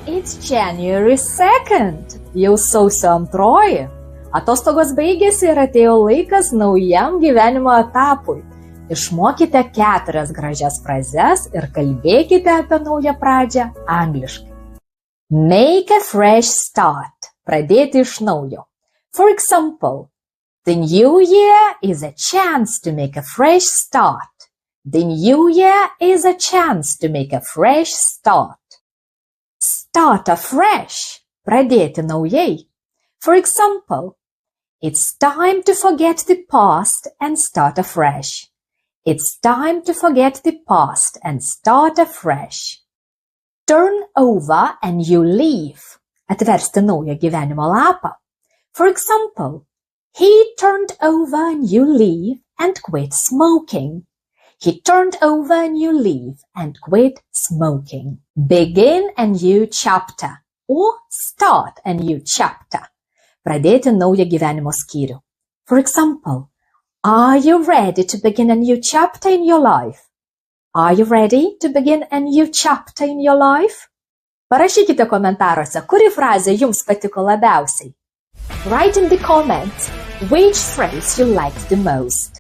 It's January 2nd. Jau sausio 2. Atostogos baigėsi ir atėjo laikas naujam gyvenimo etapui. Išmokite 4 gražias frazes ir kalbėkite apie naują pradžią angliškai. Make a fresh start. Pradėti iš naujo. For example, the new year is a chance to make a fresh start. The new year is a chance to make a fresh start. Start afresh. Pradėti naujai. For example, it's time to forget the past and start afresh. It's time to forget the past and start afresh. Turn over a new leaf. Atversti naują gyvenimo lapą. For example, he turned over a new leaf and quit smoking. He turned over a new leaf and quit smoking. Begin a new chapter or start a new chapter. Pradėti naują gyvenimo skyrių. For example, are you ready to begin a new chapter in your life? Are you ready to begin a new chapter in your life? Parašykite komentaruose, kuri frazė jums patiko labiausiai. Write in the comments which phrase you liked the most.